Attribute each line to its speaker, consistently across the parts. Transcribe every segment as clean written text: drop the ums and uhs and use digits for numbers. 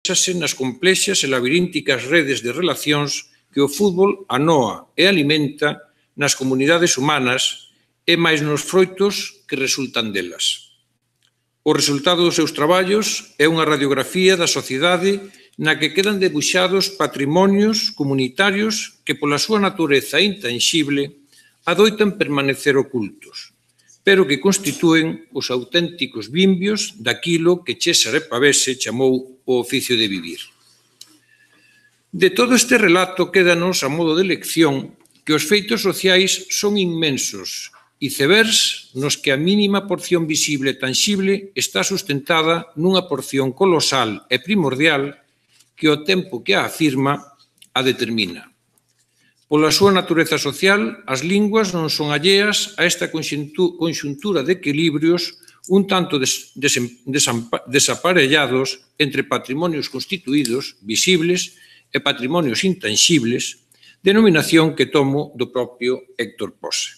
Speaker 1: nas complexas e labirínticas redes de relacións que o fútbol anoa e alimenta nas comunidades humanas e máis nos froitos que resultan delas. O resultado dos seus traballos é unha radiografía da sociedade na que quedan debuxados patrimonios comunitarios que, pola súa natureza intanxible, adoitan permanecer ocultos, pero que constitúen os auténticos vimbios daquilo que Césare Pavese chamou o oficio de vivir. De todo este relato quédanos a modo de lección que os feitos sociais son inmensos, icebergs nos que a mínima porción visible e tanxible está sustentada nunha porción colosal e primordial que o tempo que a afirma a determina. Pola súa natureza social, as linguas non son alleas a esta conxuntura de equilibrios un tanto desaparellados entre patrimonios constituídos, visibles, e patrimonios intanxibles, denominación que tomo do propio Héctor Pose.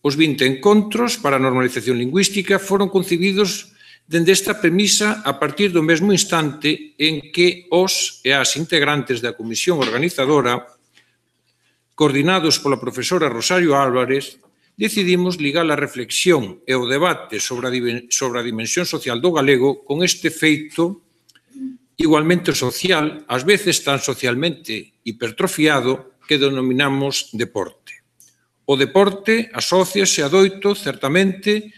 Speaker 1: Os 20 encontros para a normalización lingüística foron concebidos dende esta premisa a partir do mesmo instante en que os e as integrantes da comisión organizadora, coordinados pola profesora Rosario Álvarez, decidimos ligar a reflexión e o debate sobre a dimensión social do galego con este feito igualmente social, ás veces tan socialmente hipertrofiado, que denominamos deporte. O deporte asóciase adoito, certamente,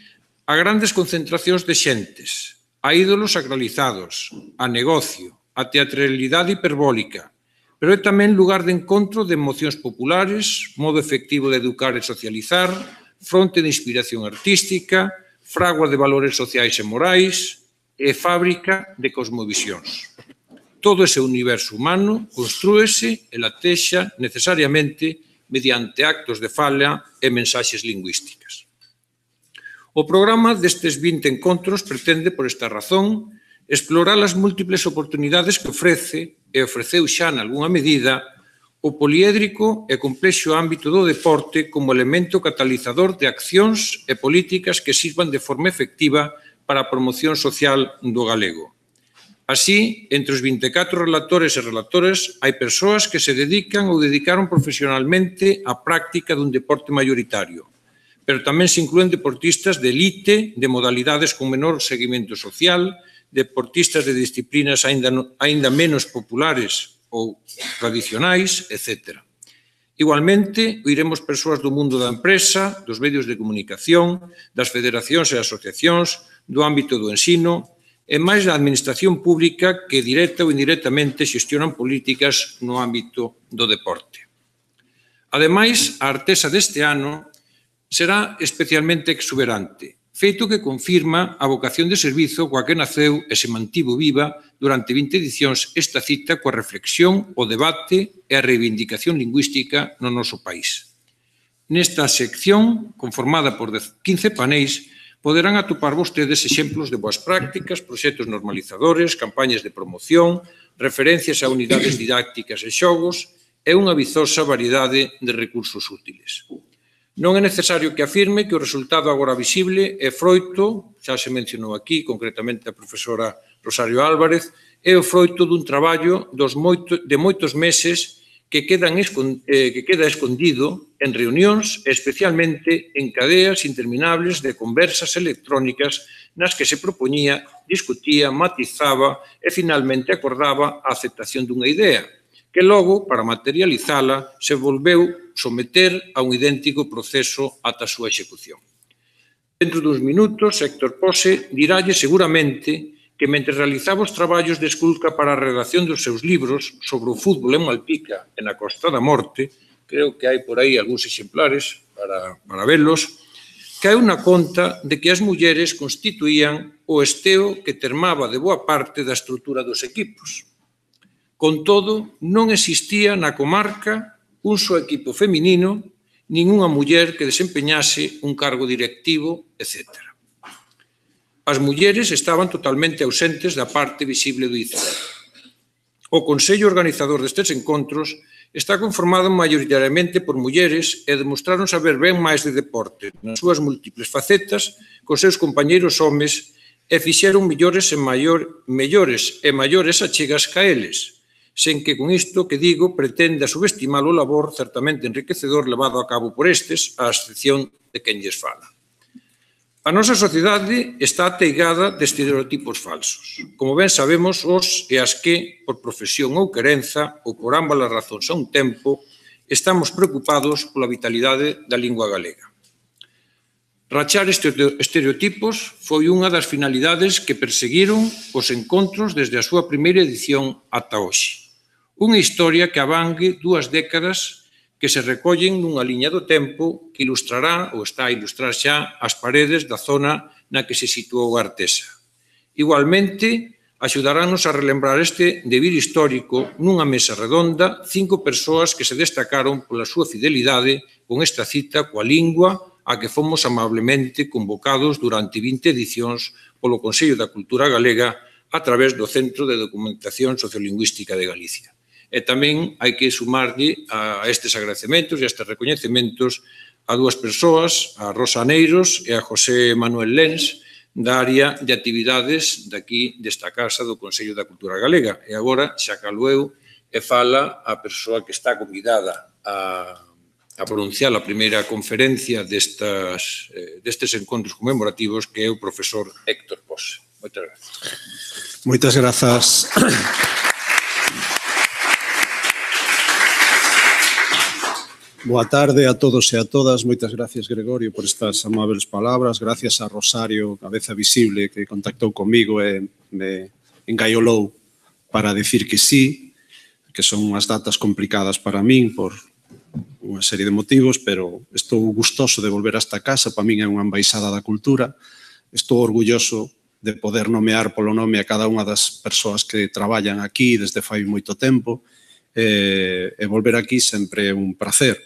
Speaker 1: a grandes concentracións de xentes, a ídolos sacralizados, a negocio, a teatralidade hiperbólica, pero é tamén lugar de encontro de emocións populares, modo efectivo de educar e socializar, fronte de inspiración artística, fragua de valores sociais e morais e fábrica de cosmovisións. Todo ese universo humano construíse e latexa necesariamente mediante actos de fala e mensaxes lingüísticas. O programa destes 20 encontros pretende, por esta razón, explorar as múltiples oportunidades que ofrece, e ofreceu xa nalgúna medida, o poliédrico e complexo ámbito do deporte como elemento catalizador de accións e políticas que sirvan de forma efectiva para a promoción social do galego. Así, entre os 24 relatores e relatoras, hai persoas que se dedican ou dedicaron profesionalmente á práctica dun deporte maioritario, pero tamén se inclúen deportistas de elite, de modalidades con menor seguimento social, deportistas de disciplinas aínda menos populares ou tradicionais, etc. Igualmente, oiremos persoas do mundo da empresa, dos medios de comunicación, das federacións e asociacións, do ámbito do ensino, e máis da administración pública que directa ou indirectamente xestionan políticas no ámbito do deporte. Ademais, a artesa deste ano será especialmente exuberante, feito que confirma a vocación de servizo coa que naceu e se mantivo viva durante 20 edicións esta cita coa reflexión, o debate e a reivindicación lingüística no noso país. Nesta sección, conformada por 15 paneis, poderán atopar vostedes exemplos de boas prácticas, proxectos normalizadores, campañas de promoción, referencias a unidades didácticas e xogos e unha vizosa variedade de recursos útiles. Non é necesario que afirme que o resultado agora visible é froito, xa se mencionou aquí, concretamente a profesora Rosario Álvarez, é o froito dun traballo de moitos meses que queda escondido en reunións, especialmente en cadeas interminables de conversas electrónicas nas que se propoñía, discutía, matizaba e finalmente acordaba a aceptación dunha idea, que logo, para materializala, se volveu someter a un idéntico proceso ata a súa execución. Dentro duns minutos, Héctor Pose diralle seguramente que mentre realizaba os traballos de esculca para a redacción dos seus libros sobre o fútbol en Malpica e na Costa da Morte, creo que hai por aí algúns exemplares para velos, caeu na conta de que as mulleres constituían o esteo que termaba de boa parte da estrutura dos equipos. Con todo, non existía na comarca un só equipo feminino, nin unha muller que desempeñase un cargo directivo, etc. As mulleres estaban totalmente ausentes da parte visible do iceberg. O Consello Organizador destes encontros está conformado maioritariamente por mulleres e demostraron saber ben máis de deporte nas súas múltiples facetas cos seus compañeiros homes e fixeron mellores e maiores achegas ca eles, sen que con isto que digo pretenda subestimar o labor certamente enriquecedor levado a cabo por estes, á excepción de quen lles fala. A nosa sociedade está ateigada de estereotipos falsos. Como ben sabemos, os e as que, por profesión ou querenza, ou por ambas as razóns a un tempo, estamos preocupados pola vitalidade da lingua galega. Rachar estereotipos foi unha das finalidades que perseguiron os encontros desde a súa primeira edición ata hoxe. Unha historia que abangue 2 décadas que se recollen nunha liña do tempo que ilustrará, ou está a ilustrar xa, as paredes da zona na que se situou Artesa. Igualmente, axudarános a relembrar este devir histórico nunha mesa redonda 5 persoas que se destacaron pola súa fidelidade con esta cita coa lingua a que fomos amablemente convocados durante 20 edicións polo Consello da Cultura Galega a través do Centro de Documentación Sociolingüística de Galicia. E tamén hai que sumarlle a estes agradecementos e a estes recoñecementos a 2 persoas, a Rosa Neiros e a José Manuel Lens, da área de actividades daqui desta Casa do Consello da Cultura Galega. E agora xa calo eu e fala a persoa que está convidada a pronunciar a primeira conferencia destes encontros conmemorativos, que é o profesor Héctor Pose. Moitas grazas.
Speaker 2: Moitas grazas. Boa tarde a todos e a todas. Moitas gracias, Gregorio, por estas amables palabras. Gracias a Rosario, Cabeza Visible, que contactou comigo e me engaiolou para decir que sí, que son unhas datas complicadas para min por unha serie de motivos, pero estou gustoso de volver a esta casa. Para min é unha embaixada da cultura. Estou orgulloso de poder nomear polo nome a cada unha das persoas que traballan aquí desde fai moito tempo, e volver aquí sempre é un prazer.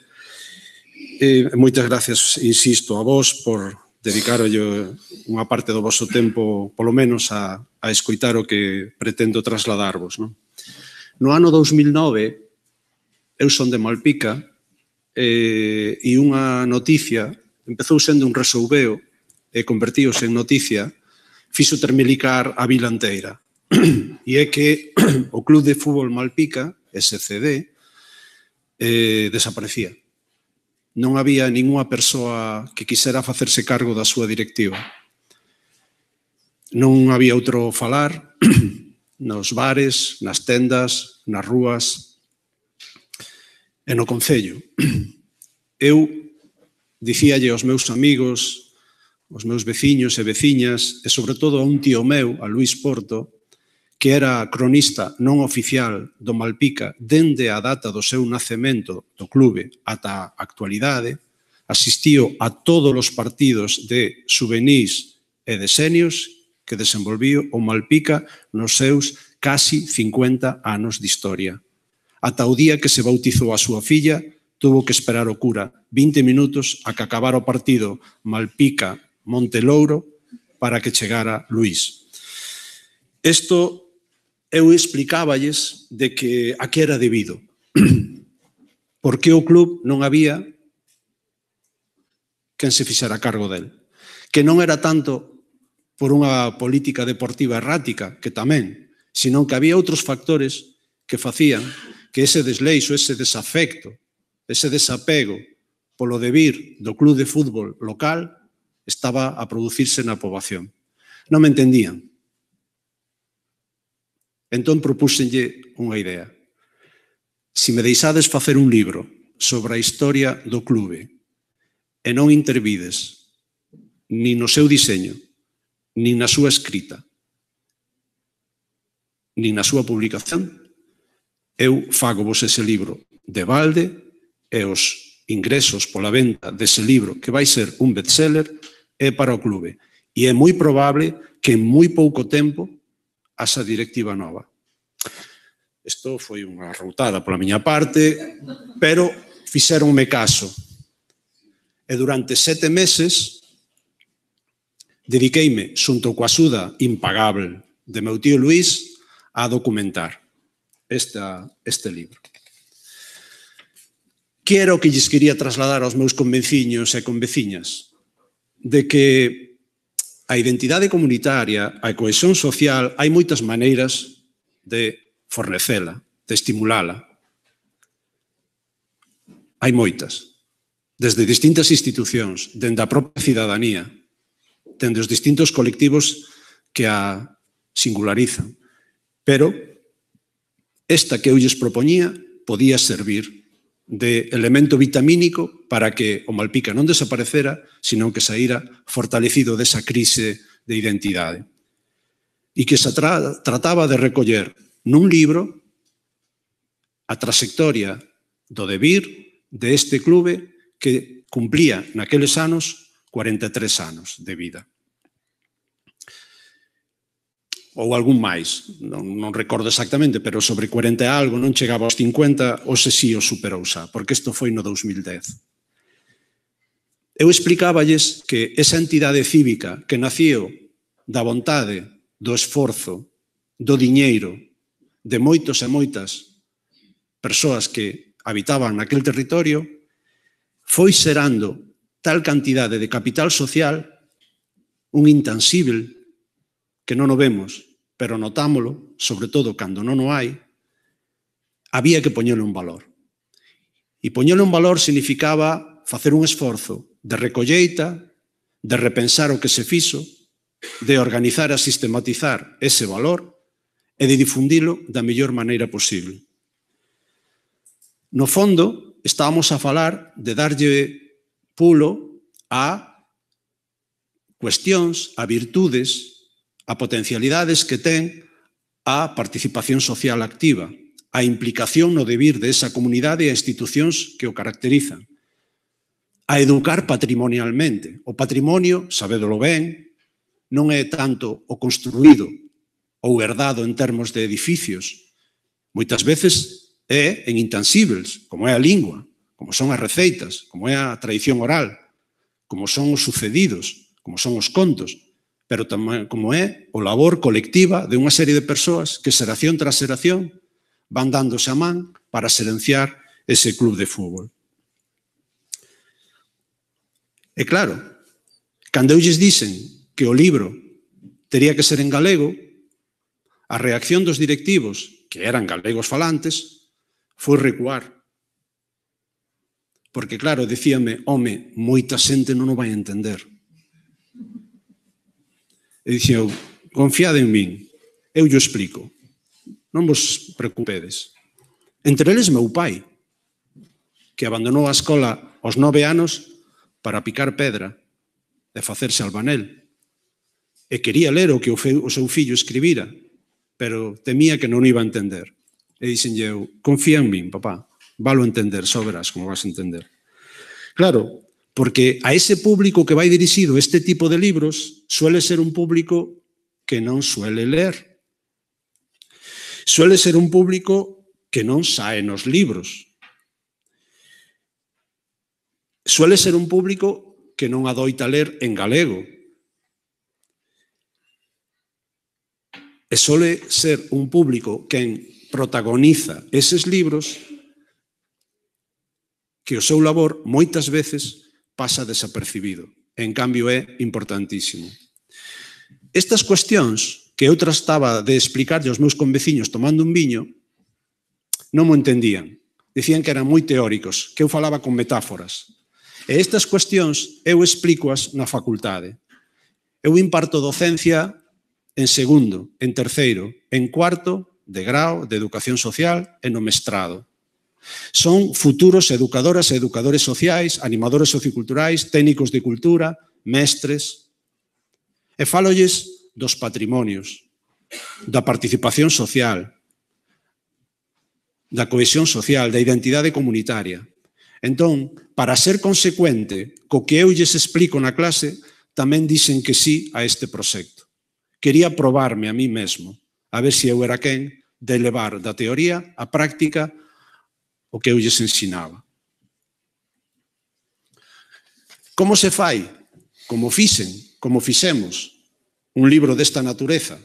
Speaker 2: Moitas gracias, insisto, a vos por dedicarollo unha parte do vosso tempo, polo menos, a escoitar o que pretendo trasladarvos. No ano 2009, eu son de Malpica, e unha noticia empezou sendo un resoubeo e convertíose en noticia, fixo termelicar a vila inteira. E é que o Club de Fútbol Malpica, SCD, desaparecía. Non había ningunha persoa que quisera facerse cargo da súa directiva. Non había outro falar nos bares, nas tendas, nas rúas e no concello. Eu dicíalle aos meus amigos, aos meus veciños e veciñas, e sobre todo a un tío meu, a Luís Porto, que era cronista non oficial do Malpica dende a data do seu nacemento do clube ata a actualidade, asistío a todos os partidos de juvenís e de seniors que desenvolvío o Malpica nos seus casi 50 anos de historia. Ata o día que se bautizou a súa filla, tuvo que esperar o cura 20 minutos a que acabara o partido Malpica-Montelouro para que chegara Luís. Isto eu explicáballes de que a que era debido. Porque o club non había quen se fixera cargo del. Que non era tanto por unha política deportiva errática, que tamén, senón que había outros factores que facían que ese desleixo, ese desafecto, ese desapego polo devir do club de fútbol local estaba a producirse na poboación. Non me entendían. Entón propúxenlle unha idea. Se me deixades facer un libro sobre a historia do clube e non intervides nin no seu diseño, nin na súa escrita, nin na súa publicación, eu fagovos ese libro de balde e os ingresos pola venta dese libro, que vai ser un bestseller, é para o clube. E é moi probable que en moi pouco tempo haxa directiva nova. Isto foi unha routada pola miña parte, pero fixéronme caso. E durante 7 meses dediqueime, xunto coa axuda impagable de meu tío Luís, a documentar este libro. Que era o que lles quería trasladar aos meus conveciños e conveciñas? De que a identidade comunitaria, a cohesión social, hai moitas maneiras de fornecela, de estimulala. Hai moitas. Desde distintas institucións, dende a propia cidadanía, dende os distintos colectivos que a singularizan. Pero esta que eu lles propoñía podía servir de elemento vitamínico para que o Malpica non desaparecera, sino que saíra fortalecido desa crise de identidade. E que se trataba de recoller nun libro a trayectoria do devir deste clube que cumplía naqueles anos 43 anos de vida. Ou algún máis, non recordo exactamente, pero sobre 40 e algo, non chegaba aos 50, ou se si o superou xa, porque isto foi no 2010. Eu explicáballes que esa entidade cívica que nació da vontade, do esforzo, do diñeiro, de moitos e moitas persoas que habitaban naquel territorio, foi xerando tal cantidade de capital social, un intangible, que non o vemos, pero notámolo, sobre todo cando non o hai, había que poñelo en valor. E poñelo en valor significaba facer un esforzo de recolleita, de repensar o que se fixo, de organizar e sistematizar ese valor e de difundilo da mellor maneira posible. No fondo, estábamos a falar de darlle pulo a cuestións, a virtudes, a potencialidades que ten a participación social activa, a implicación no devir de esa comunidade e a institucións que o caracterizan, a educar patrimonialmente. O patrimonio, sabédolo ben, non é tanto o construído ou herdado en termos de edificios, moitas veces é en intangibles, como é a lingua, como son as receitas, como é a tradición oral, como son os sucedidos, como son os contos, pero tamén como é o labor colectiva de unha serie de persoas que xeración tras xeración van dándose a man para xerenciar ese club de fútbol. E claro, cando eles dicen que o libro tería que ser en galego, a reacción dos directivos, que eran galegos falantes, foi recuar. Porque claro, dicíame, home, moita xente non o vai entender. E dixen, confiade en min, eu llo explico, non vos preocupedes. Entre eles meu pai, que abandonou a escola aos 9 anos para picar pedra e facerse albanel. E quería ler o que o seu fillo escribira, pero temía que non iba a entender. E dixenlle eu, confía en min, papá, valo entender, só verás como vas a entender. Claro, porque a ese público que vai dirixido este tipo de libros suele ser un público que non suele ler. Suele ser un público que non sae nos libros. Suele ser un público que non adoita ler en galego. E suele ser un público que protagoniza eses libros que o seu labor moitas veces pasa desapercibido. En cambio, é importantísimo. Estas cuestións que eu trataba de explicarlle aos meus conveciños tomando un viño, non mo entendían. Dicían que eran moi teóricos, que eu falaba con metáforas. E estas cuestións eu explícoas na facultade. Eu imparto docencia en segundo, en terceiro, en cuarto de grao de educación social e no mestrado. Son futuros educadoras e educadores sociais, animadores socioculturais, técnicos de cultura, mestres. E fálolles dos patrimonios, da participación social, da cohesión social, da identidade comunitaria. Entón, para ser consecuente co que eu lles explico na clase, tamén dixen que sí a este proxecto. Quería probarme a mí mesmo, a ver se eu era quen de levar da teoría á práctica o que eu lles ensinaba. Como se fai? Como fixemos un libro desta natureza?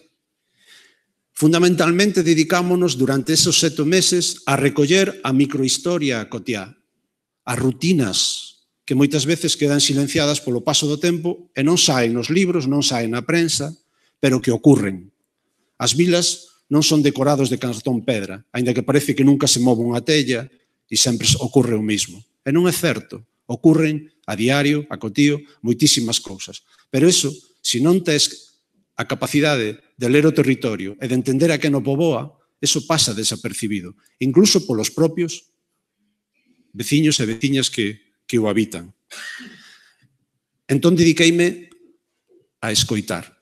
Speaker 2: Fundamentalmente dedicámonos durante esos 7 meses a recoller a microhistoria cotiá, as rutinas que moitas veces quedan silenciadas polo paso do tempo e non saen nos libros, non saen na prensa, pero que ocurren. As vilas non son decorados de cartón pedra, aínda que parece que nunca se move unha tella e sempre ocorre o mismo. E non é certo. Ocurren a diario, a cotío, moitísimas cousas. Pero iso, se non tes a capacidade de ler o territorio e de entender a que no poboa, eso pasa desapercibido, incluso polos propios veciños e veciñas que o habitan. Entón, dediqueime a escoitar.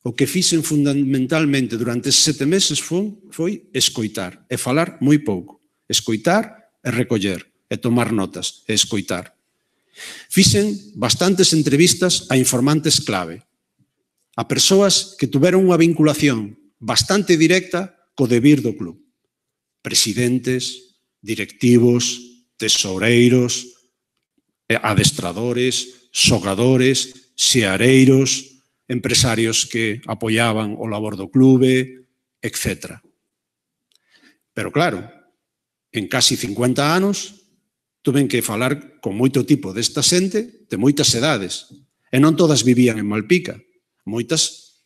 Speaker 2: O que fixen fundamentalmente durante estes 7 meses foi escoitar e falar moi pouco. Escoitar e recoller, e tomar notas, e escoitar. Fixen bastantes entrevistas a informantes clave, a persoas que tuveron unha vinculación bastante directa co devir do club. Presidentes, directivos, tesoureiros, adestradores, xogadores, xeareiros, empresarios que apoiaban o labor do clube, etc. Pero claro, en casi 50 anos, tuven que falar con moito tipo desta xente de moitas edades. E non todas vivían en Malpica. Moitas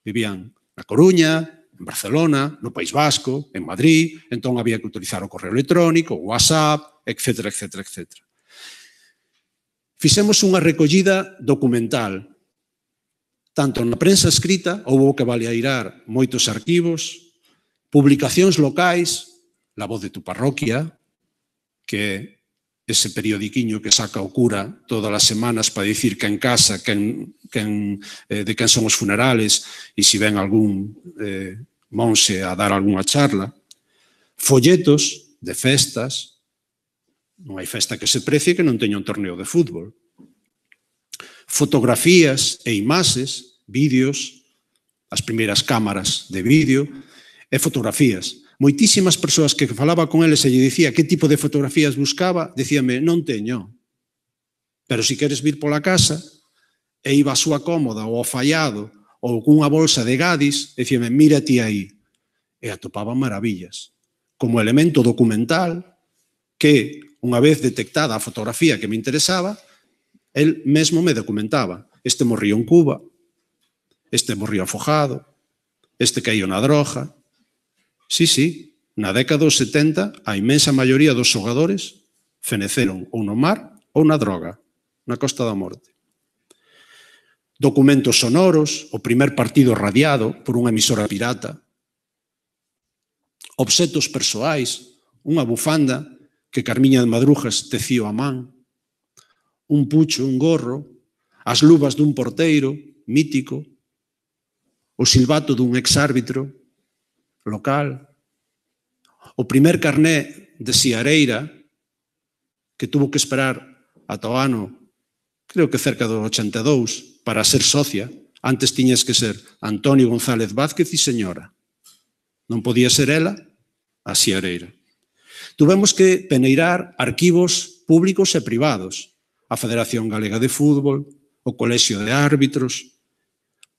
Speaker 2: vivían na Coruña, en Barcelona, no País Vasco, en Madrid. Entón había que utilizar o correo electrónico, o WhatsApp, etc. Fixemos unha recollida documental. Tanto na prensa escrita, houbo que baleairar moitos arquivos, publicacións locais, La Voz de tu Parroquia, que é ese periodiquiño que saca o cura todas as semanas para dicir que en casa, de quen son os funerales e se ven algún monxe a dar algunha charla. Folletos de festas. Non hai festa que se precie que non teña un torneo de fútbol. Fotografías e imaxes, vídeos, as primeiras cámaras de vídeo e fotografías. Moitísimas persoas que falaba con eles e lle dicía que tipo de fotografías buscaba, dicíame, non teño. Pero se queres vir pola casa, e iba a súa cómoda ou ao fallado ou cunha bolsa de Gadis, dicíame, mira ti aí. E atopaba maravillas. Como elemento documental que, unha vez detectada a fotografía que me interesaba, el mesmo me documentaba. Este morrió en Cuba, este morrió afogado, este caíu na droga. Sí, na década dos 70, a inmensa maioría dos xogadores feneceron ou no mar ou na droga, na Costa da Morte. Documentos sonoros, o primer partido radiado por unha emisora pirata, obxetos persoais, unha bufanda que Carmiña de Madrujas tecío a man, un pucho, un gorro, as luvas dun porteiro mítico, o silbato dun exárbitro local, o primer carné de Xiareira, que tuvo que esperar ata o ano, creo que cerca do 82, para ser socia. Antes tiñas que ser Antonio González Vázquez e señora. Non podía ser ela a Xiareira. Tuvemos que peneirar arquivos públicos e privados, a Federación Galega de Fútbol, o Colexio de Árbitros,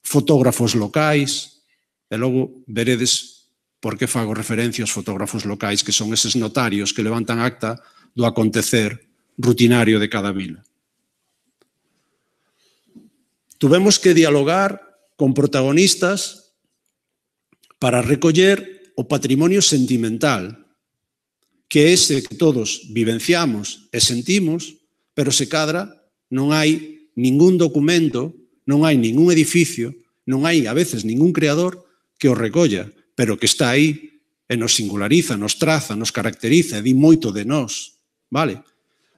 Speaker 2: fotógrafos locais, e logo veredes por que fago referencia aos fotógrafos locais, que son eses notarios que levantan acta do acontecer rutinario de cada vila. Tuvemos que dialogar con protagonistas para recoller o patrimonio sentimental, que é ese que todos vivenciamos e sentimos, pero se cadra non hai ningún documento, non hai ningún edificio, non hai a veces ningún creador que o recolla, pero que está aí e nos singulariza, nos traza, nos caracteriza, e di moito de nós. Vale?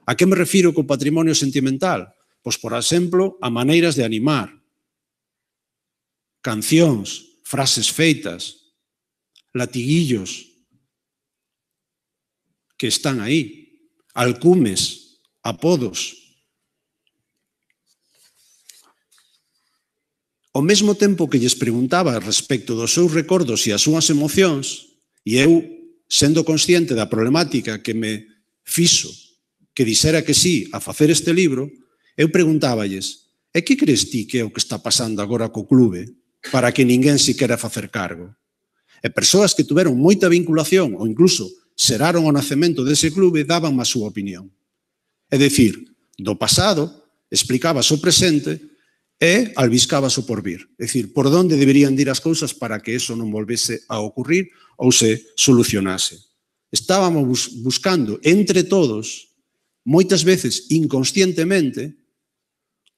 Speaker 2: A que me refiro co patrimonio sentimental? Pois, por exemplo, a maneiras de animar, cancións, frases feitas, latiguillos que están aí, alcumes, apodos. Ao mesmo tempo que lles preguntaba respecto dos seus recordos e as súas emocións, e eu, sendo consciente da problemática que me fixo que dixera que sí a facer este libro, eu preguntáballes, e que crees ti que é o que está pasando agora co clube para que ninguén se quera facer cargo? E persoas que tuveron moita vinculación ou incluso xeraron o nacemento dese clube daban a súa opinión. É dicir, do pasado explicabas o presente e albiscabas o porvir. É dicir, por onde deberían ir as cousas para que eso non volvese a ocurrir ou se solucionase. Estábamos buscando entre todos, moitas veces inconscientemente,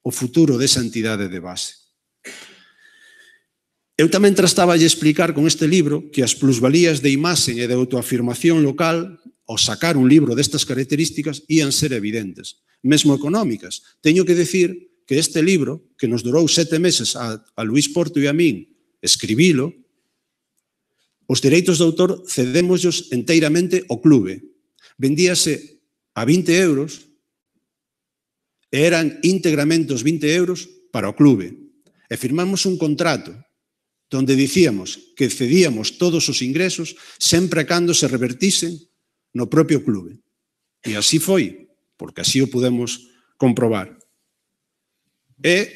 Speaker 2: o futuro desa entidade de base. Eu tamén trastaba de explicar con este libro que as plusvalías de imaxe e de autoafirmación local, ao sacar un libro destas características, ían ser evidentes, mesmo económicas. Teño que decir que este libro, que nos durou 7 meses a Luís Porto e a min escribilo, os dereitos de autor cedémoslos enteiramente ao clube. Vendíase a 20 euros e eran íntegramente os 20 euros para o clube. E firmamos un contrato donde dicíamos que cedíamos todos os ingresos sempre e cando se revertisen no propio clube. E así foi, porque así o podemos comprobar. E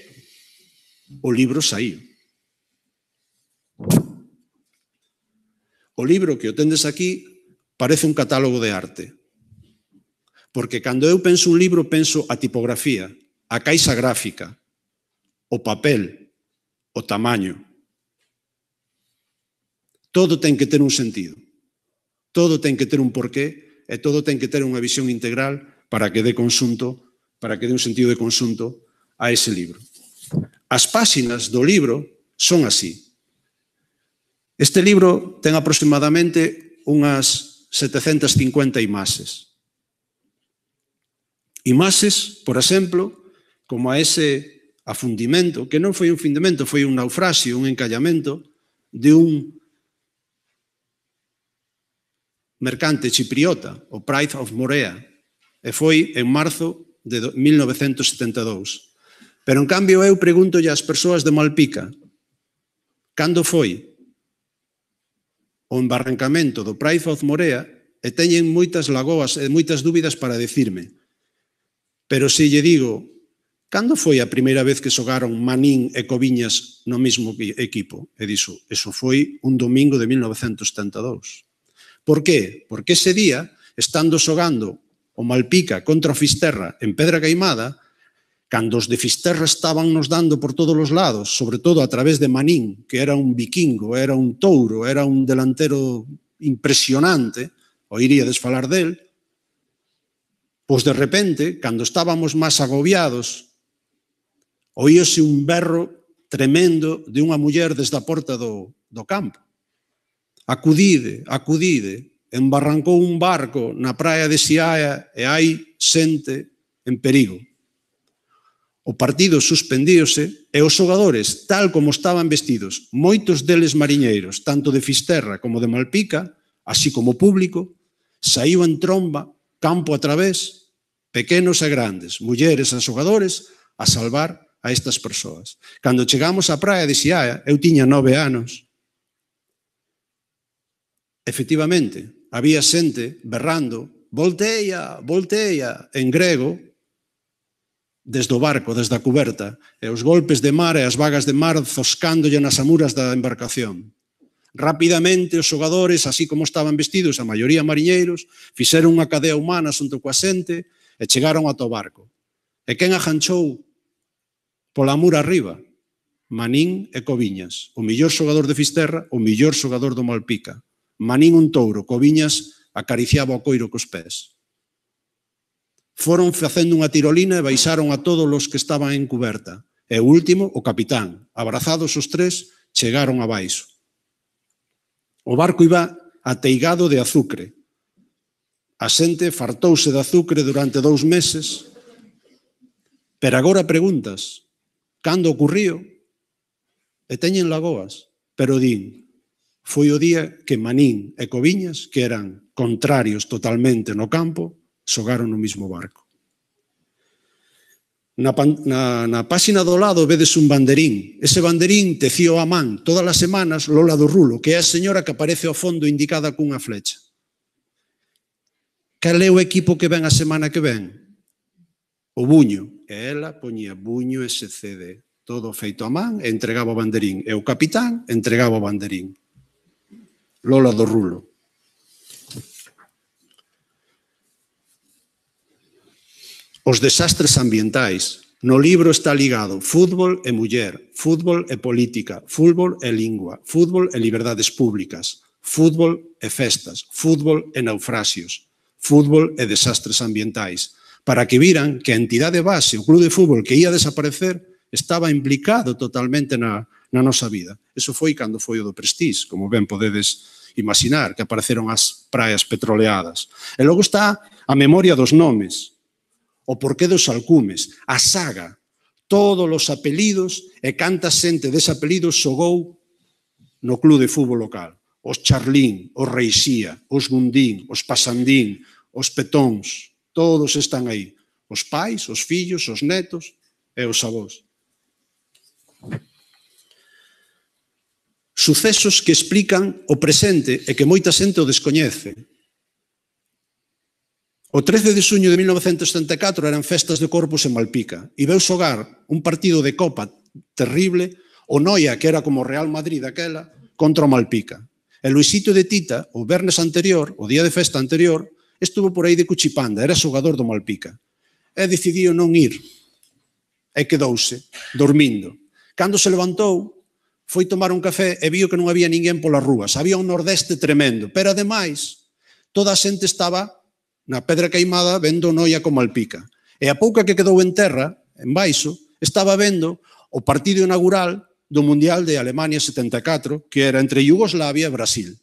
Speaker 2: o libro saíu. O libro que o tendes aquí parece un catálogo de arte. Porque cando eu penso un libro, penso a tipografía, a caixa gráfica, o papel, o tamaño. Todo ten que ter un sentido. Todo ten que ter un porqué e todo ten que ter unha visión integral para que dé conxunto, para que dé un sentido de conxunto a ese libro. As páxinas do libro son así. Este libro ten aproximadamente unhas 750 imaxes. Imaxes, por exemplo, como a ese afundimento, que non foi un fundimento, foi un naufraxio, un encallamento de un mercante chipriota, o Pride of Morea, e foi en marzo de 1972. Pero, en cambio, eu preguntolle ás persoas de Malpica cando foi o embarrancamento do Pride of Morea e teñen moitas lagoas e moitas dúbidas para decirme. Pero se lle digo, cando foi a primeira vez que xogaron Manín e Coviñas no mesmo equipo? E dixo, eso foi un domingo de 1972. Por qué? Porque ese día, estando xogando o Malpica contra o Fisterra en Pedra Queimada, cando os de Fisterra estaban nos dando por todos os lados, sobre todo a través de Manín, que era un vikingo, era un touro, era un delantero impresionante, oiríades falar del, pois de repente, cando estábamos máis agobiados, oíose un berro tremendo de unha muller desde a porta do campo. Acudide, acudide, embarrancou un barco na praia de Xiaia e hai xente en perigo. O partido suspendíose e os xogadores, tal como estaban vestidos, moitos deles mariñeiros, tanto de Fisterra como de Malpica, así como público, saíu en tromba, campo a través, pequenos e grandes, mulleres e xogadores, a salvar a estas persoas. Cando chegamos á praia de Xiaia, eu tiña 9 anos, efectivamente, había xente berrando volteia, volteia, en grego, desde o barco, desde a cuberta, e os golpes de mar e as vagas de mar zoscándolle nas amuras da embarcación. Rapidamente os xogadores, así como estaban vestidos, a maioría mariñeiros, fixeron unha cadea humana xunto coa xente e chegaron ata o barco. E quen aganchou pola mura arriba? Manín e Coviñas, o millor xogador de Fisterra, o millor xogador do Malpica. Manín un touro, Coviñas acariciaba o coiro cos pés. Foron facendo unha tirolina e baixaron a todos os que estaban en cuberta. E o último, o capitán. Abrazados os tres, chegaron abaixo. O barco iba ateigado de azucre. A xente fartouse de azucre durante 2 meses. Pero agora preguntas, cando ocurriu? E teñen lagoas, pero din, foi o día que Manín e Coviñas, que eran contrarios totalmente no campo, xogaron no mismo barco. Na páxina do lado vedes un banderín. Ese banderín tecío a man todas as semanas Lola do Rulo, que é a señora que aparece ao fondo indicada cunha flecha. Cal é o equipo que ven a semana que ven? O Buño. E ela poñía Buño SCD. Todo feito a man e entregaba o banderín. E o capitán entregaba o banderín. Lola do Rulo. Os desastres ambientais. No libro está ligado fútbol e muller, fútbol e política, fútbol e lingua, fútbol e liberdades públicas, fútbol e festas, fútbol e naufraxios, fútbol e desastres ambientais, para que viran que a entidade base, o club de fútbol que ia desaparecer, estaba implicado totalmente na nosa vida. Eso foi cando foi o do Prestige, como ben podedes imaginar, que apareceron as praias petroleadas. E logo está a memoria dos nomes, o porqué dos alcumes, a saga, todos os apelidos e canta xente dese apelido xogou no club de fútbol local. Os Charlín, os Reixía, os Gundín, os Pasandín, os Petóns, todos están aí. Os pais, os fillos, os netos e os avós. Sucesos que explican o presente e que moita xente o descoñece. O 13 de xuño de 1974 eran festas de Corpus en Malpica e veu xogar un partido de Copa terrible o Noia, que era como o Real Madrid daquela, contra o Malpica. E Luisito de Tita, o vernes anterior, o día de festa anterior, estuvo por aí de cuchipanda, era xogador do Malpica. E decidiu non ir. E quedouse, dormindo. Cando se levantou, foi tomar un café e viu que non había ninguén polas rúas. Había un nordeste tremendo, pero ademais, toda a xente estaba na Pedra Queimada vendo Noia como Malpica. E a pouca que quedou en terra, en baixo, estaba vendo o partido inaugural do Mundial de Alemania 74, que era entre Yugoslavia e Brasil.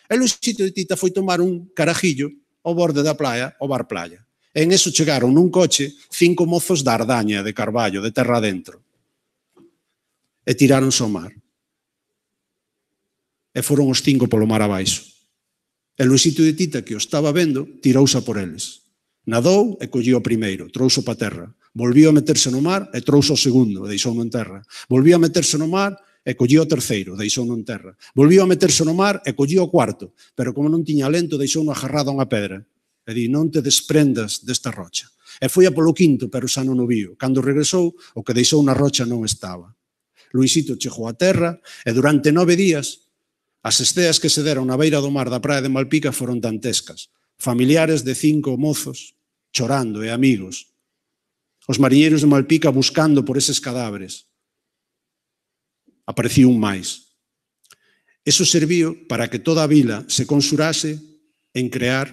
Speaker 2: E Luisito de Tita foi tomar un carajillo ao borde da praia, ao bar Playa. E en eso chegaron nun coche 5 mozos da Ardaña, de Carballo, de terra adentro. E tiráronse ao mar. E foron os 5 polo mar abaixo. E Luisito de Tita, que o estaba vendo, tirouse a por eles. Nadou e collía o primeiro, trouxo pa terra. Volviu a meterse no mar e trouxo o segundo, e deixou-no en terra. Volviu a meterse no mar e collía o terceiro, deixou-no en terra. Volviu a meterse no mar e collía o cuarto, pero como non tiña lento, deixou-no agarrado a unha pedra. E di, non te desprendas desta rocha. E foi a polo quinto, pero xa non o viu. Cando regresou, o que deixou na rocha non estaba. Luisito chegou a terra e durante 9 días as esteas que se deron na beira do mar da praia de Malpica foron dantescas. Familiares de 5 mozos chorando e amigos. Os mariñeiros de Malpica buscando por eses cadáveres. Apareciu un máis. Eso serviu para que toda a vila se consurase en crear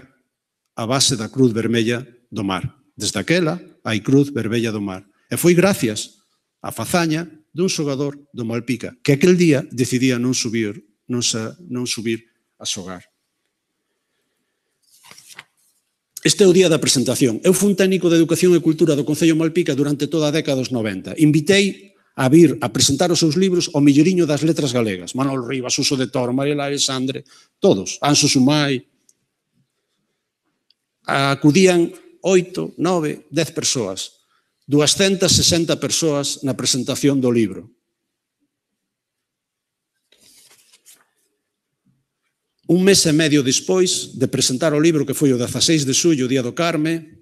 Speaker 2: a base da Cruz Vermella do Mar. Desde aquela, hai Cruz Vermella do Mar. E foi gracias á fazaña dun xogador do Malpica, que aquel día decidía non subir a xogar. Este é o día da presentación. Eu fui un técnico de Educación e Cultura do Concello de Malpica durante toda a década dos 90. Invitei a vir a presentar os seus libros ao milloriño das letras galegas. Manolo Rivas, Suso de Tor, Mariela Alexandre, todos. Anxo Sumai. Acudían 8, 9, 10 persoas. 260 persoas na presentación do libro. Un mes e medio despois de presentar o libro, que foi o 16 de xullo, o Día do Carme,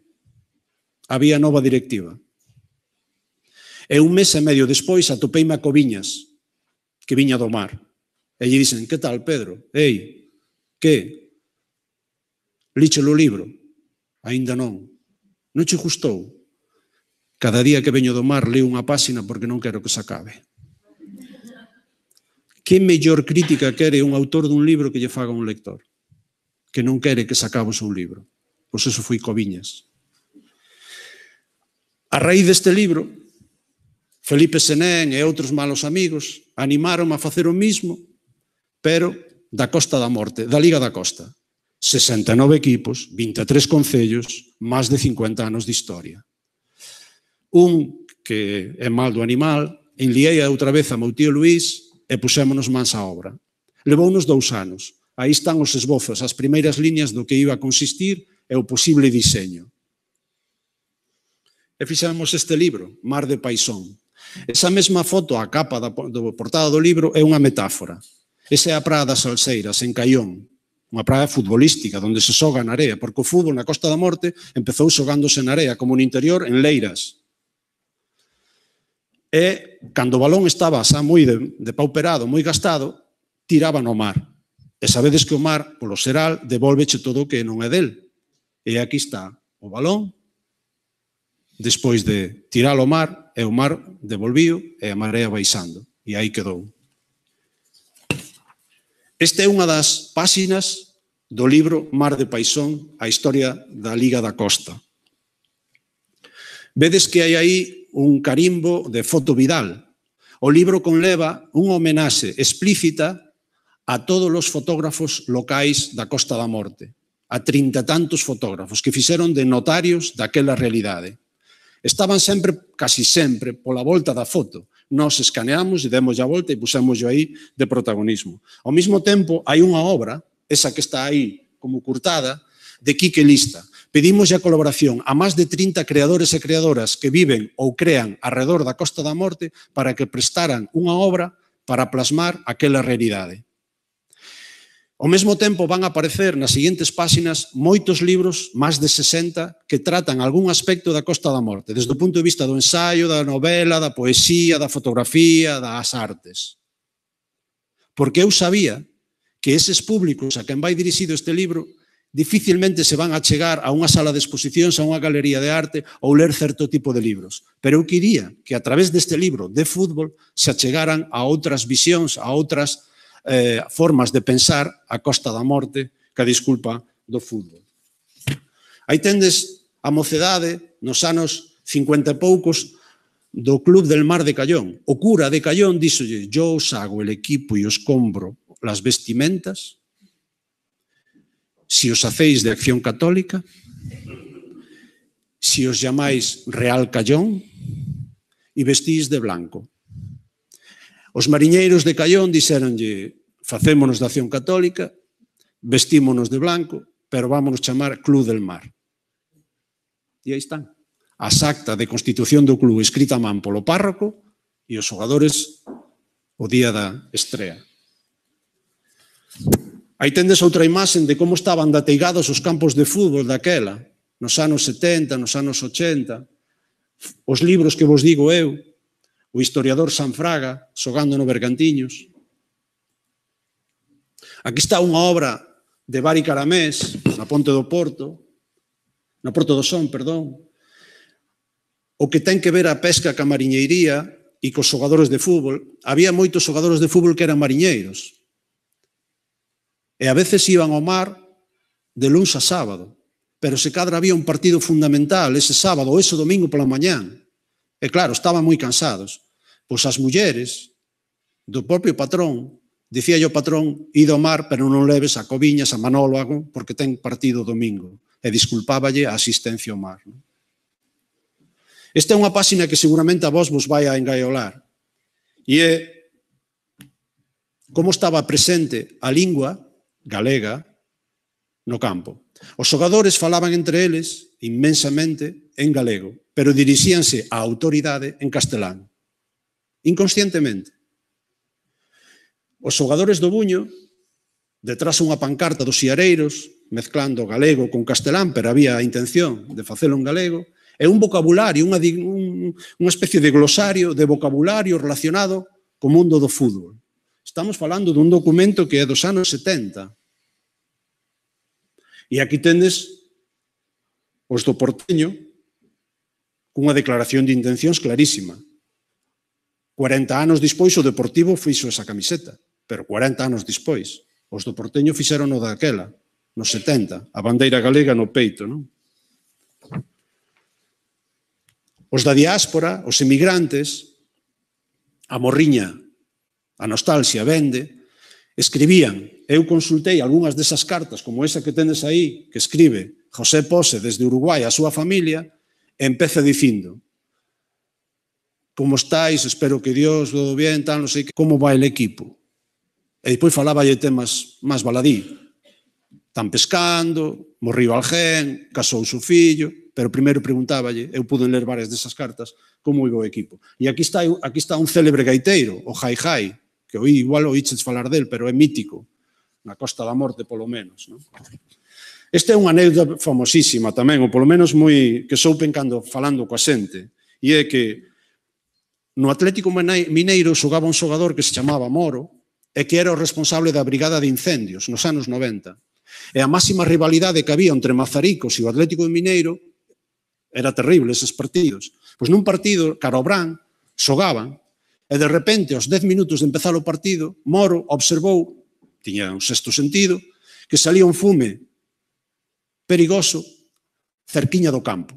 Speaker 2: había nova directiva. E un mes e medio despois atopeime a Coviñas, que viña do mar. E lle dicen, que tal, Pedro? Ei, que? Líchelo o libro? Aínda non. Non che gustou? Cada día que veño do mar leo unha páxina porque non quero que se acabe. Que mellor crítica quere un autor dun libro que lle faga un lector? Que non quere que se acabe o seu libro. Pois eso foi Coviñas. A raíz deste libro, Felipe Senén e outros malos amigos animaron a facer o mismo, pero da Costa da Morte, da Liga da Costa. 69 equipos, 23 concellos, máis de 50 anos de historia. Un que é mal do animal, enliei outra vez a meu tío Luís e pusémonos mans á obra. Levounos 2 anos. Aí están os esbozos, as primeiras liñas do que iba a consistir e o posible diseño. E fixemos este libro, Mar de Paisón. Esa mesma foto, a capa da portada do libro, é unha metáfora. Esa é a praia das Salseiras, en Caión, unha praia futbolística, onde se xoga na area, porque o fútbol na Costa da Morte empezou xogándose na area, como no interior, en leiras. E, cando o balón estaba xa moi depauperado, moi gastado, tiraba no mar. E sabedes que o mar, polo xeral, devolveche todo o que non é del. E aquí está o balón, despois de tiralo ao mar, e o mar devolvío e a marea baixando. E aí quedou. Esta é unha das páxinas do libro Mar de Paixón, a historia da Liga da Costa. Vedes que hai aí un carimbo de Foto Vidal. O libro conleva unha homenaxe explícita a todos os fotógrafos locais da Costa da Morte, a 30 e tantos fotógrafos que fixeron de notarios daquela realidade. Estaban sempre, casi sempre, pola volta da foto. Nos escaneamos e demos a volta e pusémoslo aí de protagonismo. Ao mesmo tempo, hai unha obra, esa que está aí como curtada, de Quique Lista. Pedimos a colaboración a máis de 30 creadores e creadoras que viven ou crean alrededor da Costa da Morte para que prestaran unha obra para plasmar aquela realidade. Ao mesmo tempo van a aparecer nas seguintes páxinas moitos libros, máis de 60, que tratan algún aspecto da Costa da Morte, desde o punto de vista do ensaio, da novela, da poesía, da fotografía, das artes. Porque eu sabía que eses públicos a quen vai dirixido este libro dificilmente se van a chegar a unha sala de exposicións, a unha galería de arte ou ler certo tipo de libros. Pero eu quería que a través deste libro de fútbol se achegaran a outras visións, a outras formas de pensar a Costa da Morte que a disculpa do fútbol. Aí tendes a mocedade nos anos 50 e poucos do Club del Mar de Callón. O cura de Callón díxolle: yo os hago el equipo e os compro las vestimentas si os hacéis de Acción Católica, si os llamáis Real Callón e vestís de blanco. Os mariñeiros de Callón dixéronlle: facémonos de Acción Católica, vestímonos de blanco, pero vámonos chamar Club del Mar. E aí están. As acta de constitución do club escrita a man polo párroco e os xogadores o día da estrea. Aí tendes outra imaxen de como estaban dateigados os campos de fútbol daquela, nos anos 70, nos anos 80, os libros que vos digo eu, o historiador Sanfraga, xogando no Bergantiños. Aquí está unha obra de Bari Caramés, na Ponte do Porto, na Porto do Son, perdón, o que ten que ver a pesca ca mariñeiría e cos xogadores de fútbol. Había moitos xogadores de fútbol que eran mariñeiros. E a veces iban ao mar de luns a sábado, pero se cadra había un partido fundamental ese sábado ou ese domingo pola mañán. E claro, estaban moi cansados. Pois as mulleres do propio patrón, dicía o patrón: ido ao mar, pero non leves a Coviñas, a Manólogo, porque ten partido domingo. E disculpáballe a asistencia ao mar. Esta é unha páxina que seguramente a vos vai a engaiolar. E é como estaba presente a lingua galega no campo. Os xogadores falaban entre eles inmensamente en galego, pero dirixíanse á autoridade en castelán, inconscientemente. Os xogadores do Buño, detrás unha pancarta dos siareiros, mezclando galego con castelán, pero había a intención de facelo en galego, é un vocabulario, unha especie de glosario de vocabulario relacionado co mundo do fútbol. Estamos falando dun documento que é dos anos 70. E aquí tendes os do Porteño cunha declaración de intencións clarísima. 40 anos despois o Deportivo fixo esa camiseta, pero 40 anos despois. Os do Porteño fixeron o daquela, nos 70, a bandeira galega no peito, non? Os da diáspora, os emigrantes, a morriña, a nostalgia vende, escribían. Eu consultei algunhas desas cartas, como esa que tendes aí, que escribe José Pose desde Uruguai a súa familia, e empeza dicindo: como estáis, espero que Dios todo bien, tal, non sei que, como vai el equipo? E depois falaba de temas máis baladí. Están pescando, morriu alguén, casou o seu fillo, pero primeiro preguntáballe, eu pude ler varias desas cartas, como iba o equipo. E aquí está un célebre gaiteiro, o Jai Jai, que igual oíches falar del, pero é mítico, na Costa da Morte, polo menos. Non? Esta é unha anécdota famosísima tamén, ou polo menos moi que soupen cando falando coa xente, e é que no Atlético Mineiro xogaba un xogador que se chamaba Moro e que era o responsable da brigada de incendios nos anos 90. E a máxima rivalidade que había entre Mazaricos e o Atlético de Mineiro Era terrible eses partidos. Pois nun partido, cara ao Bran, xogaban, e de repente, aos 10 minutos de empezar o partido, Moro observou, tiña un sexto sentido, que salía un fume perigoso cerquiña do campo.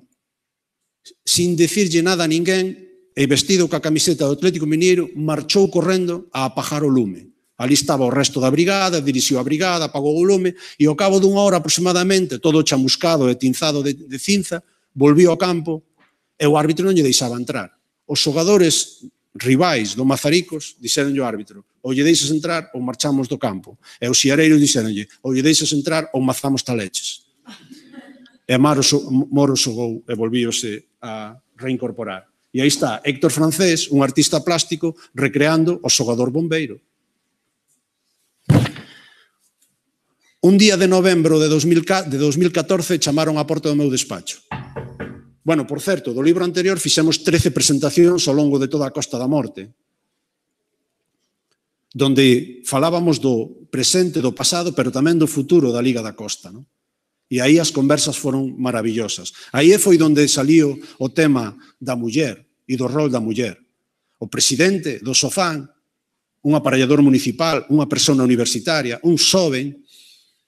Speaker 2: Sin dicirlle nada a ninguén, e vestido coa camiseta do Atlético Mineiro, marchou correndo a apagar o lume. Ali estaba o resto da brigada, dirixiu a brigada, apagou o lume, e ao cabo dunha hora aproximadamente, todo chamuscado e tinzado de cinza, volviu ao campo e o árbitro non lle deixaba entrar. Os xogadores rivais do Mazaricos dixeronlle ao árbitro: ou lle deixas entrar ou marchamos do campo. E os xiareiros dixeronlle: ou lle deixas entrar ou mazamos taleches. E Moro xogou e volvíose a reincorporar. E aí está Héctor Francés, un artista plástico, recreando o xogador bombeiro. Un día de novembro de 2014 chamaron á porta do meu despacho. Bueno, por certo, do libro anterior fixemos 13 presentacións ao longo de toda a Costa da Morte, donde falábamos do presente, do pasado, pero tamén do futuro da Liga da Costa, non? E aí as conversas foron maravillosas. Aí foi onde saliu o tema da muller e do rol da muller. O presidente do Sofán, un aparellador municipal, unha persona universitaria, un xoven,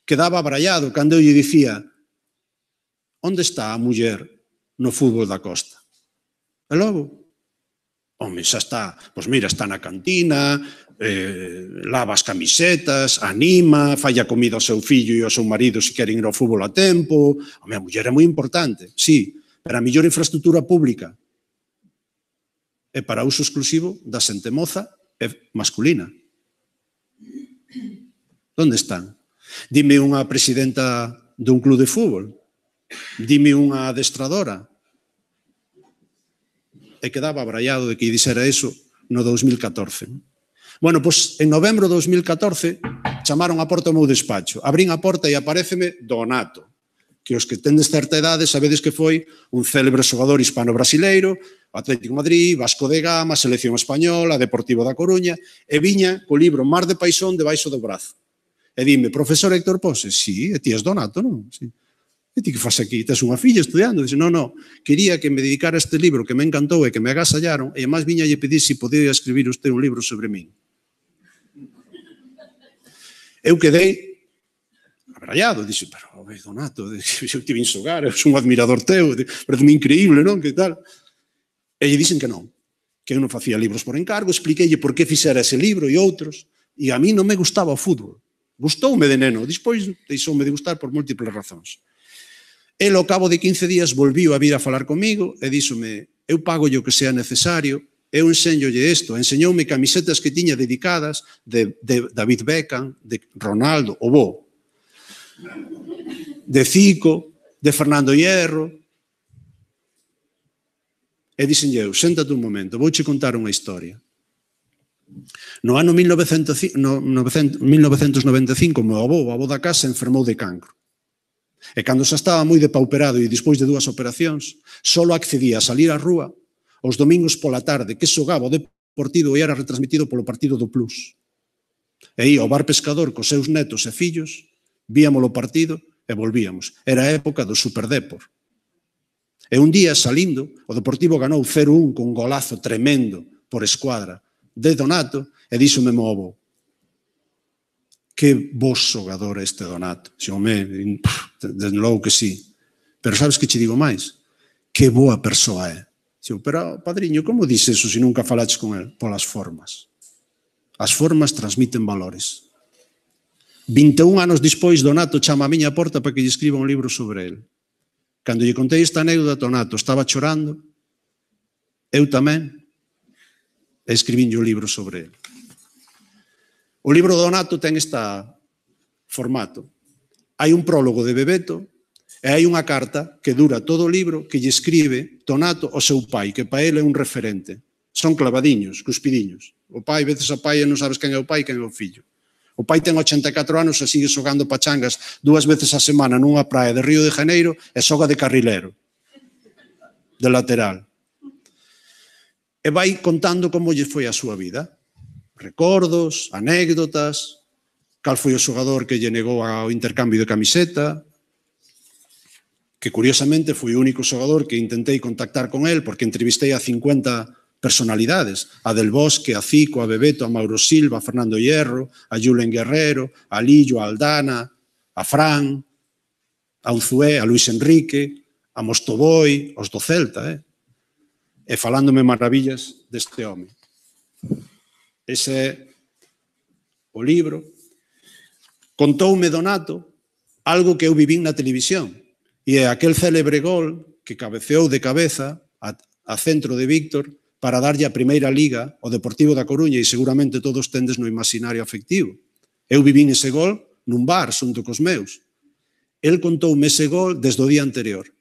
Speaker 2: quedaba abraiado cando eu lle dicía: onde está a muller no fútbol da Costa? E logo, home, xa está, pois mira, está na cantina, lava as camisetas, anima, fai a comida ao seu fillo e ao seu marido se queren ir ao fútbol a tempo. Home, a muller é moi importante, sí, pero a mellor infraestructura pública é para uso exclusivo da xente moza e masculina. Onde están? Dime unha presidenta dun club de fútbol, dime unha adestradora. E quedaba abraiado de que dixera eso no 2014. Bueno, pois en novembro de 2014 chamaron á porta ao meu despacho. Abrín a porta e aparéceme Donato, que os que tendes certa idade sabedes que foi un célebre xogador hispano-brasileiro, Atlético de Madrid, Vasco de Gama, Selección Española, Deportivo da Coruña, e viña co libro Mar de Paixón debaixo do brazo. E dime: profesor Héctor Pose? Sí, e ti és Donato, non? Sí. E ti que faz aquí? Tes unha filla estudiando? Dice: non, quería que me dedicara a este libro que me encantou e que me agasallaron, e además viña lle pedir se podía escribir usted un libro sobre min. Eu quedei abraiado, dixo: pero, Donato, eu te vin xogar, eu sou un admirador teu, parece-me increíble, non? Que tal? E lle dixen que non, que eu non facía libros por encargo, expliqueille por que fixera ese libro e outros, e a mí non me gustaba o fútbol. Gustoume de neno, despois deixoume de gustar por múltiples razóns. El, ao cabo de 15 días, volviu a vir a falar comigo e díxome: eu pago o que sea necesario, eu enseñolle isto. Enseñoume camisetas que tiña dedicadas de David Beckham, de Ronaldo, o bo, de Zico, de Fernando Hierro. E dixenlle eu: séntate un momento, vouche contar unha historia. No ano 1995, o meu avó, o avó da casa, enfermou de cancro. E cando xa estaba moi depauperado e despois de 2 operacións, só accedía a salir á rúa os domingos pola tarde, que xogaba o Deportivo e era retransmitido polo partido do Plus. E ia ao bar Pescador cos seus netos e fillos, víamos o partido e volvíamos. Era a época do Superdepor. E un día, salindo, o Deportivo ganou 0-1 con un golazo tremendo por escuadra de Donato, e díxome meu avó: que bo xogador este Donato. Xome, desde logo que sí. Pero sabes que che digo máis? Que boa persoa é. Xo, pero, padriño, como dices eso se nunca falaches con el? Polas formas. As formas transmiten valores. 21 anos despois, Donato chama a miña porta para que lle escriba un libro sobre el. Cando lle contei esta anécdota, Donato estaba chorando, eu tamén, e escribinlle un libro sobre el. O libro do Donato ten este formato. Hai un prólogo de Bebeto e hai unha carta que dura todo o libro que lle escribe Donato ao seu pai, que para ele é un referente. Son clavadiños, cuspidiños. O pai, veces a pai e non sabes quen é o pai e quen é o fillo. O pai ten 84 anos e sigue xogando pachangas 2 veces a semana nunha praia de Río de Janeiro e xoga de carrilero, de lateral. E vai contando como lle foi a súa vida. Recordos, anécdotas, cal foi o xogador que lle negou ao intercambio de camiseta. que curiosamente foi o único xogador que intentei contactar con el porque entrevistei a 50 personalidades, a Del Bosque, a Zico, a Bebeto, a Mauro Silva, a Fernando Hierro, a Julen Guerrero, a Lillo, a Aldana, a Fran, a Unzué, a Luis Enrique, a Mostoboy, os do Celta, e falándome maravillas deste home. Ese é o libro. Contoume Donato algo que eu vivín na televisión, e é aquel célebre gol que cabeceou de cabeza a centro de Víctor para darlle a primeira liga ao Deportivo da Coruña, e seguramente todos tendes no imaginario afectivo. Eu vivín ese gol nun bar xunto cos meus. El contoume ese gol desde o día anterior.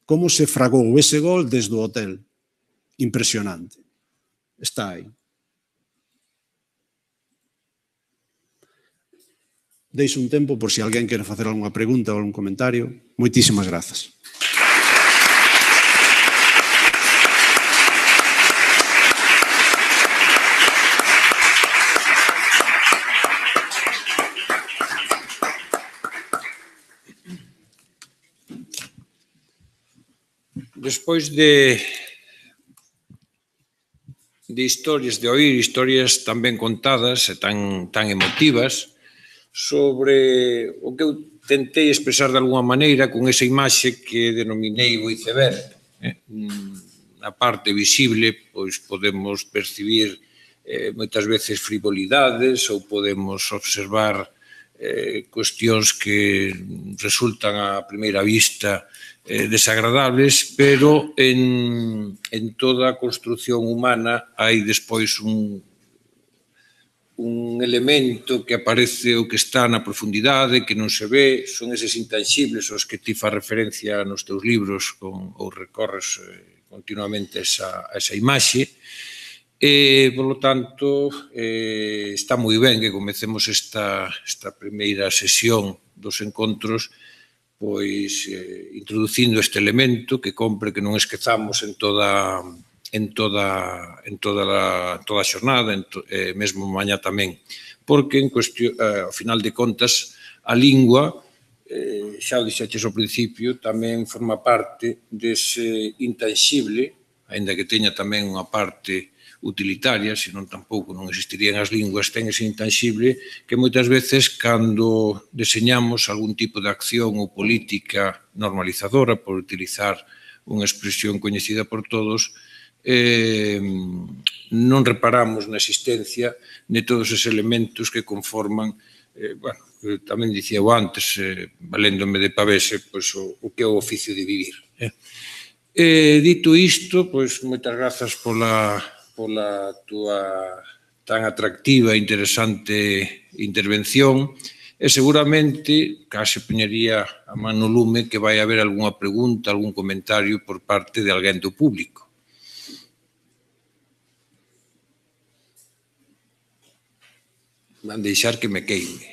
Speaker 2: Como se fragou ese gol desde o hotel. Impresionante. Está aí. Deixo un tempo por se alguén quere facer algunha pregunta ou algún comentario. Moitísimas grazas.
Speaker 1: Despois de historias, de oír historias tan ben contadas e tan emotivas sobre o que eu tentei expresar de alguma maneira con esa imaxe que denominei o iceberg. Na parte visible, pois podemos percibir moitas veces frivolidades ou podemos observar cuestións que resultan a primeira vista desagradables, pero en toda a construción humana hai despois un elemento que aparece o que está na profundidade, que non se ve, son eses intangibles aos que ti fas referencia nos teus libros ou recorres continuamente a esa imaxe. Por lo tanto, está moi ben que comecemos esta primeira sesión dos encontros pois introducindo este elemento que compre que non esquezamos en toda a xornada, mesmo mañá tamén, porque ao final de contas a lingua, xa o dixeches ao principio, tamén forma parte dese intangible, aínda que teña tamén unha parte utilitaria, senón tampouco non existirían as linguas, ten ese intangible que moitas veces cando deseñamos algún tipo de acción ou política normalizadora, por utilizar unha expresión coñecida por todos, non reparamos na existencia de todos eses elementos que conforman, tamén dicía eu antes, valéndome de pavese, o que é o oficio de vivir. Dito isto, moitas grazas pola túa tan atractiva e interesante intervención e seguramente, case poñería a man no lume, que vai haber algunha pregunta, algún comentario por parte de alguén do público. Van deixar que me queime.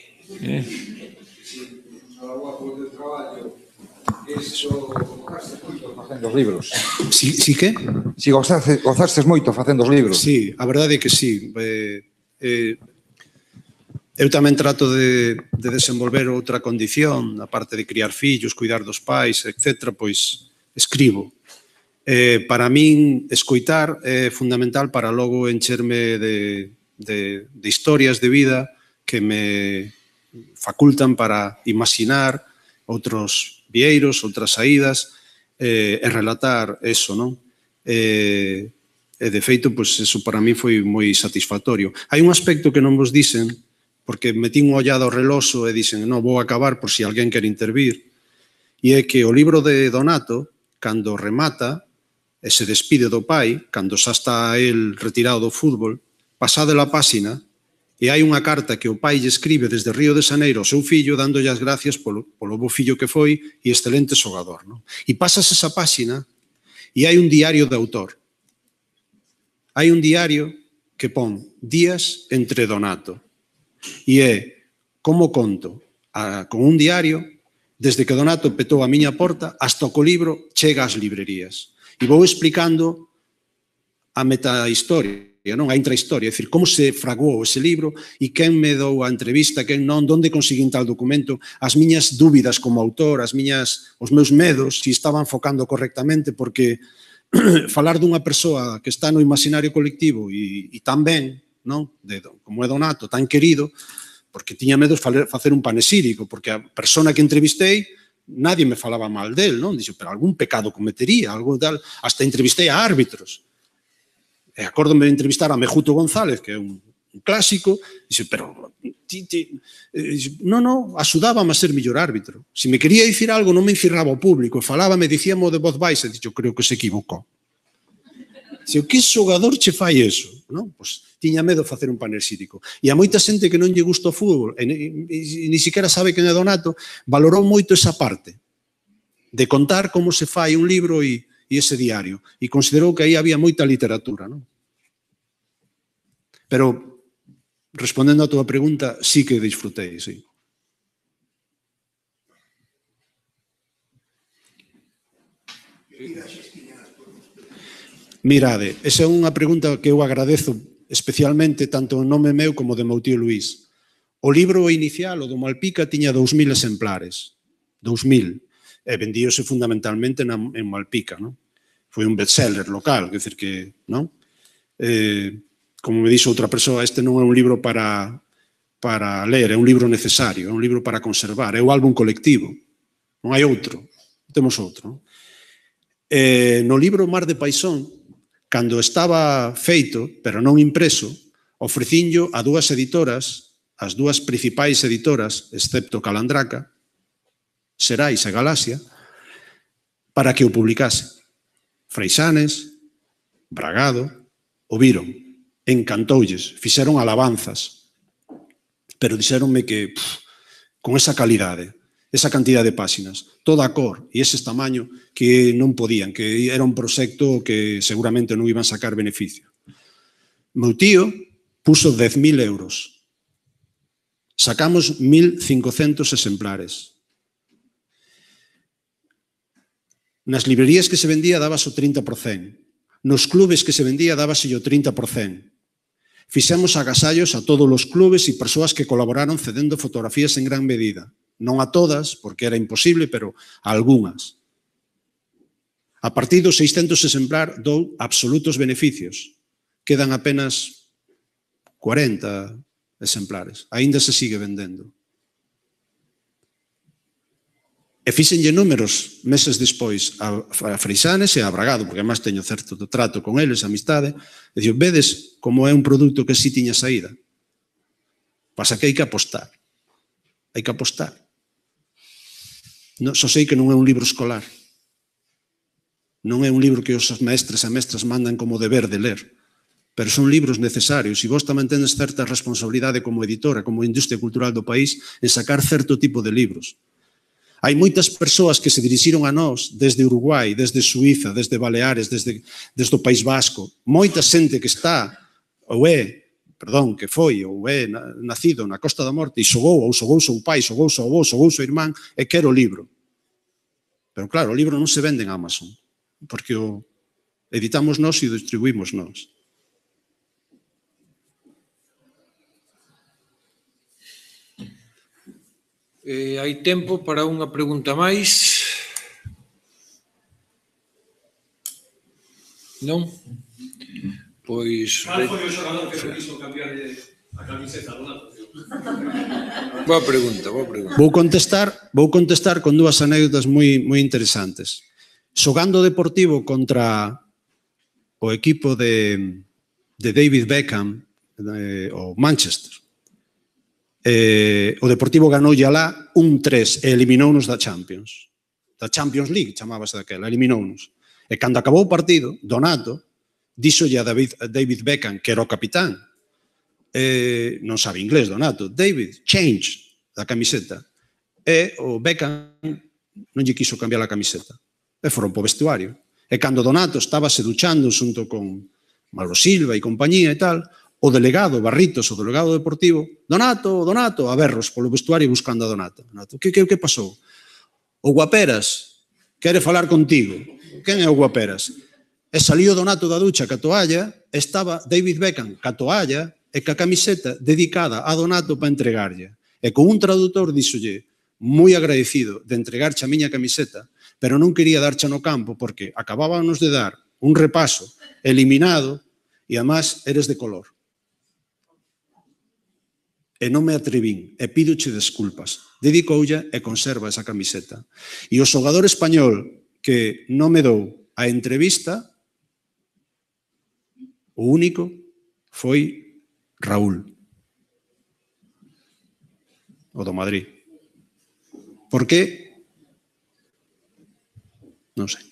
Speaker 3: Facendo os libros.
Speaker 2: Si que?
Speaker 3: Si gozastes moito facendo os libros.
Speaker 2: Sí, a verdade é que sí. Eu tamén trato de desenvolver outra condición, a parte de criar fillos, cuidar dos pais, etc., pois escribo. Para min, escoitar é fundamental para logo encherme de historias de vida que me facultan para imaginar outros vieiros, outras saídas, e relatar eso, non? E de feito, pois, eso para mí foi moi satisfactorio. Hai un aspecto que non vos dicen, porque metín unha ollada ao reloxo e dicen, non, vou acabar por si alguén quere intervir, e é que o libro de Donato, cando remata e se despide do pai, cando xa está el retirado do fútbol, pasade a páxina, e hai unha carta que o pai lle escribe desde Río de Xaneiro ao seu fillo dándolle as gracias polo bo fillo que foi e excelente xogador. E pasas esa páxina e hai un diario de autor. Hai un diario que pon Días entre Donato. E é como conto con un diario desde que Donato petou a miña porta hasta que o libro chega ás librerías. E vou explicando a metahistoria. non? A intrahistoria, é dicir, como se fraguou ese libro e quen me dou a entrevista, quen non, onde conseguín tal documento, as miñas dúbidas como autor, os meus medos, se estaban focando correctamente, porque falar dunha persoa que está no imaginario colectivo e tan ben, non? Como é Donato, tan querido, porque tiña medo de facer un panexírico, porque a persona que entrevistei, nadie me falaba mal del, non? Dixo, pero algún pecado cometería, algo tal. Hasta entrevistei a árbitros. E acórdome de entrevistar a Mejuto González, que é un clásico, dixo, pero non, axudábame a ser mellor árbitro. Se me quería dicir algo, non me encirraba o público, falábame, dicíamo de voz baixa, dixo, creo que se equivocou. Dixo, que xogador che fai eso? Non? Pois tiña medo de facer un panexírico. E a moita xente que non lle gusta o fútbol, e ni siquiera sabe quen é Donato, valorou moito esa parte de contar como se fai un libro e ese diario. E considerou que aí había moita literatura, non? Pero, respondendo a túa pregunta, sí que disfrutei, sí. Mirade, esa é unha pregunta que eu agradezo especialmente tanto en nome meu como de meu tío Luís. O libro inicial, o do Malpica, tiña 2000 exemplares. 2000. E vendíose fundamentalmente en Malpica, non? Foi un bestseller local, quer dizer que, non? Como me dixo outra persoa, este non é un libro para ler, é un libro necesario, é un libro para conservar, é o álbum colectivo. Non hai outro, temos outro. No libro Mar de Paixón, cando estaba feito, pero non impreso, ofrecinllo a dúas editoras, as dúas principais editoras, excepto Calandraca, Xerais e Galaxia, para que o publicase. Freixanes, Bragado, o viron, encantoulles, fixeron alabanzas, pero dixéronme que con esa calidade, esa cantidad de páxinas, toda a cor e ese tamaño que non podían, que era un proxecto que seguramente non iban sacar beneficio. Meu tío puso 10.000 euros. Sacamos 1.500 exemplares. Nas librerías que se vendía dábase o 30%. Nos clubes que se vendía dábase o 30%. Fixemos agasallos a todos os clubes e persoas que colaboraron cedendo fotografías en gran medida. Non a todas, porque era imposible, pero a algunhas. A partir dos 600 exemplar dou absolutos beneficios. Quedan apenas 40 exemplares. Aínda se sigue vendendo. E fíxenlle números meses despois a Freixanes e a Bragado, porque además teño certo trato con eles, amistade, e digo, vedes como é un produto que si tiña saída? Pasa que hai que apostar. Hai que apostar. Só sei que non é un libro escolar. Non é un libro que os maestres e mestras mandan como deber de ler, pero son libros necesarios e vos tamén tenes certa responsabilidade como editora, como industria cultural do país, en sacar certo tipo de libros. Hai moitas persoas que se dirixiron a nós desde Uruguai, desde Suíza, desde Baleares, desde o País Vasco. Moita xente que está, que foi ou é nacido na Costa da Morte e xogou seu pai, xogou seu avó, xogou seu irmán e quere o libro. Pero claro, o libro non se vende en Amazon, porque o editamos nós e o distribuímos nós.
Speaker 1: Hai tempo para unha pregunta máis? Non? Pois...
Speaker 2: Cal foi o xogador que quiso cambiar a camiseta do Donato?
Speaker 1: Boa pregunta.
Speaker 2: Vou contestar con dúas anécdotas moi interesantes. Xogando Deportivo contra o equipo de David Beckham, o Manchester, o Deportivo ganoulle alá 1-3 e eliminounos da Champions League, chamábase daquela, eliminounos. E cando acabou o partido, Donato díxolle a David Beckham, que era o capitán, non sabe inglés Donato, David, change da camiseta, e o Beckham non lle quiso cambiar a camiseta e foron po vestuario. E cando Donato estaba se duchando xunto con Mauro Silva e compañía e tal, o delegado Barritos, o delegado deportivo, Donato, a berros polo vestuario buscando a Donato. Que pasou? O Guaperas quere falar contigo. Quen é o Guaperas? E salió Donato da ducha ca toalla, estaba David Beckham ca toalla e ca camiseta dedicada a Donato para entregarlle. E con un traductor díxolle, moi agradecido de entregarche a miña camiseta, pero non quería darche no campo porque acabábamos de dar un repaso eliminado e, además, eres de color. E non me atrevín, e pídoche desculpas. Dedicoulle e conserva esa camiseta. E o xogador español que non me dou a entrevista, o único foi Raúl, o do Madrid. Por qué? Non sei.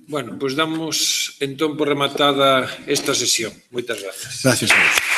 Speaker 1: Bueno, pois damos entón por rematada esta sesión. Moitas grazas.
Speaker 2: Gracias a vos.